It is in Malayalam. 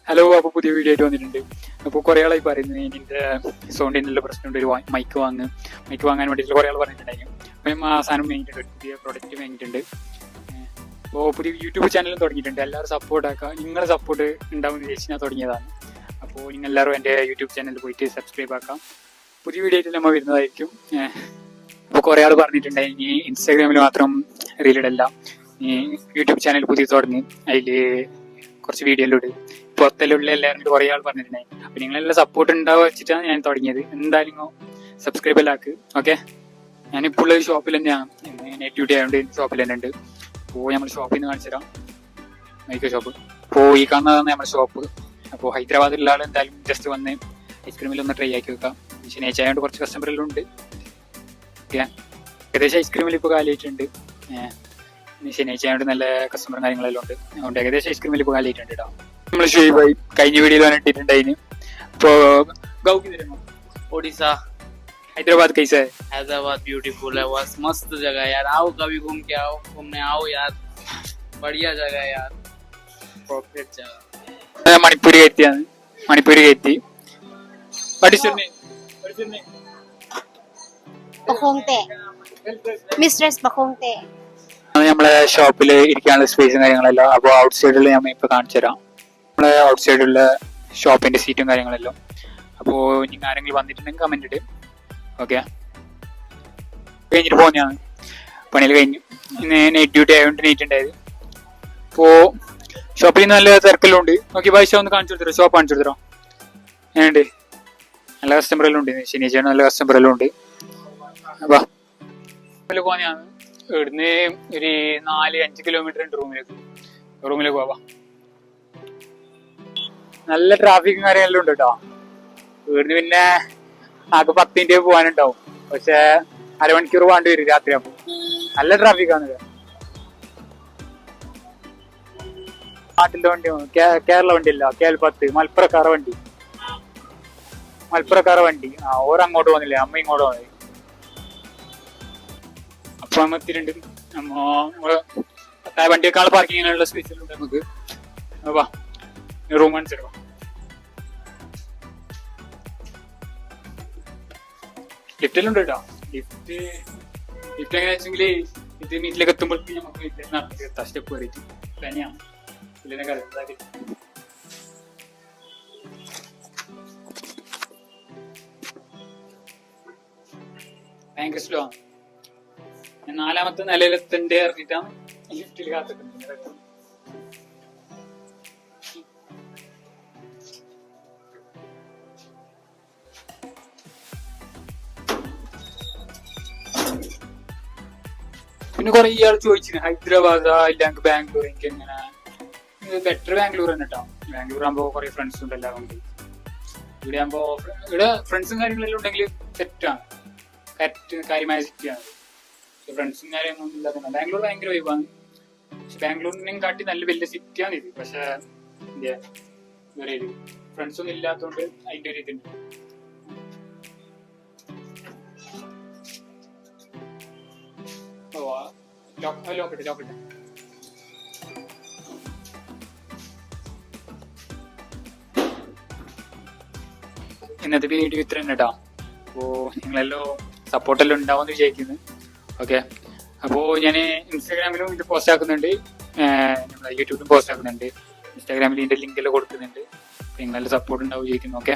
ഹലോ, അപ്പോൾ പുതിയ വീഡിയോ ആയിട്ട് വന്നിട്ടുണ്ട്. അപ്പോൾ കുറേ ആളായി പറയുന്നത് ഇതിൻ്റെ സൗണ്ടിൻ്റെ പ്രശ്നമുണ്ട്, ഒരു മൈക്ക് വാങ്ങാൻ വേണ്ടിയിട്ട് കുറേ ആൾ പറഞ്ഞിട്ടുണ്ടായിരുന്നു. അപ്പം ആ സാധനം വാങ്ങിയിട്ടുണ്ട്, ഒരു പുതിയ പ്രൊഡക്റ്റ് വാങ്ങിയിട്ടുണ്ട്. അപ്പോൾ പുതിയ യൂട്യൂബ് ചാനലും തുടങ്ങിയിട്ടുണ്ട്. എല്ലാവരും സപ്പോർട്ടാക്കുക. നിങ്ങളുടെ സപ്പോർട്ട് ഉണ്ടാവുമെന്ന് വിചാരിച്ച് ഞാൻ തുടങ്ങിയതാണ്. അപ്പോൾ നിങ്ങൾ എല്ലാവരും എൻ്റെ യൂട്യൂബ് ചാനലിൽ പോയിട്ട് സബ്സ്ക്രൈബ് ആക്കാം. പുതിയ വീഡിയോ ആയിട്ട് നമ്മൾ വരുന്നതായിരിക്കും. അപ്പോൾ കുറേ ആൾ പറഞ്ഞിട്ടുണ്ടായി ഇനി ഇൻസ്റ്റാഗ്രാമിൽ മാത്രം റീലിടല്ല, യൂട്യൂബ് ചാനൽ പുതിയ തുടങ്ങി അതിൽ കുറച്ച് വീഡിയോയിലിട് പുറത്തെല്ലാം എല്ലാവരും കുറേ ആൾ പറഞ്ഞിട്ടുണ്ടായി. അപ്പോൾ നിങ്ങളെല്ലാം സപ്പോർട്ട് ഉണ്ടാവുക വെച്ചിട്ടാണ് ഞാൻ തുടങ്ങിയത്. എന്തായാലും സബ്സ്ക്രൈബ് എല്ലാം ആക്ക്. ഓക്കെ, ഞാനിപ്പോൾ ഉള്ള ഷോപ്പിൽ തന്നെയാണ്, നൈറ്റ് ഡ്യൂട്ടി ആയതുകൊണ്ട് ഷോപ്പിൽ തന്നെ ഉണ്ട്. അപ്പോൾ നമ്മൾ ഷോപ്പിൽ നിന്ന് കാണിച്ചു തരാം, മൈക്രോ ഷോപ്പ്. അപ്പോൾ ഈ കാണുന്നതാണ് നമ്മുടെ ഷോപ്പ്. അപ്പോൾ ഹൈദരാബാദിലുള്ള ആൾ എന്തായാലും ജസ്റ്റ് വന്ന് ഐസ്ക്രീമിൽ ഒന്ന് ട്രൈ ആക്കി വെക്കാം. ശനിയാഴ്ച ആയതുകൊണ്ട് കുറച്ച് കസ്റ്റമറെല്ലാം ഉണ്ട്. ഓക്കെ, ഏകദേശം ഐസ്ക്രീമിൽ ഇപ്പോൾ കാലിയായിട്ടുണ്ട്. ശനിയാഴ്ച ആയതുകൊണ്ട് നല്ല കസ്റ്റമറും കാര്യങ്ങളെല്ലാം ഉണ്ട്. അതുകൊണ്ട് ഏകദേശം ഐസ്ക്രീമിൽ ഇപ്പോൾ കാലിയായിട്ടുണ്ട് കേട്ടോ. നമ്മൾ ഷുയിബായി കഴിഞ്ഞ വീഡിയോയിൽ വന്നിട്ടിട്ടുണ്ടായിന്. അപ്പോൾ ഗൗക്ക് തരുമോ? ओडिशा हैदराबाद कैसा है? हैदराबाद ब्यूटीफुल है, बस मस्त जगह है यार. आओ कभी घूम के आओ, घूमने आओ यार, बढ़िया जगह है यार, परफेक्ट जगह. മണിപ്പൂരി എത്തിയാണ്, മണിപ്പൂരി എത്തി. Bakongte. Mistress Bakongte. നമ്മളെ ഷോപ്പിൽ ഇരിക്കാനുള്ള സ്പേസും കാര്യങ്ങളെല്ലാം. അപ്പോൾ ഔട്ട് സൈഡിൽ നമ്മൾ ഇപ്പോൾ കാണിച്ചു തരാം. നമ്മളെ ഔട്ട് സൈഡിലുള്ള ഷോപ്പിന്റെ സീറ്റും കാര്യങ്ങളെല്ലാം. അപ്പോൾ നിങ്ങൾ ആരെങ്കിലും വന്നിട്ടുണ്ടെങ്കിൽ കമന്റ് ഇട്. ഓക്കെ, കഴിഞ്ഞിട്ട് പോകുന്നതാണ്. പണിയിൽ കഴിഞ്ഞു. ഇന്ന് നൈറ്റ് ഡ്യൂട്ടി ആയതുകൊണ്ട് നൈറ്റ് ഉണ്ടായത്. അപ്പോൾ ഷോപ്പിൽ നിന്ന് നല്ല തിരക്കെല്ലാം ഉണ്ട്. നോക്കി പൈസ ഒന്ന് കാണിച്ചു കൊടുത്തരോ, ഷോപ്പ് കാണിച്ചു കൊടുത്തരോ. എങ്ങനെയുണ്ട്? നല്ല കസ്റ്റമറെല്ലാം ഉണ്ട്. ശനിയാഴ്ച നല്ല കസ്റ്റമറെല്ലാം ഉണ്ട്. അപ്പോൾ പോകുന്നതാണ്. ഇവിടുന്ന് ഒരു 4-5 കിലോമീറ്റർ ഉണ്ട് റൂമിലേക്ക് പോവാം. നല്ല ട്രാഫിക്കും കാര്യമെല്ലാം ഉണ്ട് കേട്ടോ. ഇവിടുന്ന് പിന്നെ ആകെ 10 മിനിറ്റ് പോകാനുണ്ടാവും. പക്ഷെ അരമണിക്കൂർ വേണ്ടി വരും രാത്രി. അപ്പൊ നല്ല ട്രാഫിക്കാണ്. നാട്ടിലെ വണ്ടി, കേരള വണ്ടി അല്ല, KL10 മലപ്പുറക്കാര വണ്ടി. ഓരങ്ങോട്ട് പോകുന്നില്ല, അമ്മ ഇങ്ങോട്ട് പോകുന്നത്. അപ്പൊ നമ്മ എത്തിയിട്ടുണ്ട്. വണ്ടിയേക്കാൾ പാർക്കിങ്ങിനുള്ള സ്പേസിലുണ്ട് നമുക്ക്. റൂം കാണിച്ചിടാം. ലിഫ്റ്റെല്ലാം ഉണ്ട് കേട്ടോ. ലിഫ്റ്റ് എങ്ങനെയാ വെച്ചെങ്കിൽ ഇത് മീറ്റിലേക്ക് എത്തുമ്പോഴേക്കും നമുക്ക് എത്താം. സ്റ്റെപ്പ് കയറിയിട്ട് തന്നെയാണ് പുള്ളിനെ കരുതാക്കി. ഭയങ്കര സ്ലോ ആണ്. ഞാൻ 4ാമത്തെ നിലയിലെത്തണ്ടേ ഇറങ്ങിയിട്ടാണ് ലിഫ്റ്റിൽ കാത്തിട്ടുണ്ട്. പിന്നെ കുറെ ഇയാൾ ചോദിച്ചിന് ഹൈദരാബാദാ ഇല്ലെങ്കിൽ ബാംഗ്ലൂർ. എനിക്ക് എങ്ങനെ ബെറ്റർ ബാംഗ്ലൂർ തന്നെ കേട്ടോ. ബാംഗ്ലൂർ ആകുമ്പോ കുറെ ഫ്രണ്ട്സ് ഉണ്ട്, എല്ലാം ഉണ്ട്. ഇവിടെ ആകുമ്പോ ഇവിടെ ഫ്രണ്ട്സും കാര്യങ്ങളെല്ലാം ഉണ്ടെങ്കിൽ സെറ്റാണ്, കാര്യമായ സിറ്റിയാണ്. ഫ്രണ്ട്സും കാര്യങ്ങളൊന്നും ഇല്ലാത്ത ബാംഗ്ലൂർ ഭയങ്കര വൈബാണ്. പക്ഷെ ബാംഗ്ലൂരിനെയും കാട്ടി നല്ല വലിയ സിറ്റിയാണ് ഇത്. പക്ഷെ വേറെ ഫ്രണ്ട്സ് ഒന്നും ഇല്ലാത്തതുകൊണ്ട് അതിന്റെ ഒരു ഇതുണ്ട്. ലോക്കട്ടെ. ഇന്നത്തെ വീഡിയോ ഇത്ര തന്നെ കേട്ടോ. അപ്പോൾ നിങ്ങളെല്ലാം സപ്പോർട്ടെല്ലാം ഉണ്ടാവുമെന്ന് വിചാരിക്കുന്നു. ഓക്കെ, അപ്പോൾ ഞാൻ ഇൻസ്റ്റാഗ്രാമിലും ഇത് പോസ്റ്റ് ആക്കുന്നുണ്ട്, നമ്മുടെ യൂട്യൂബിലും പോസ്റ്റ് ആക്കുന്നുണ്ട്. ഇൻസ്റ്റാഗ്രാമിൽ ഇതിൻ്റെ ലിങ്കെല്ലാം കൊടുക്കുന്നുണ്ട്. നിങ്ങളുടെ സപ്പോർട്ട് ഉണ്ടാവും വിചാരിക്കുന്നു. ഓക്കെ.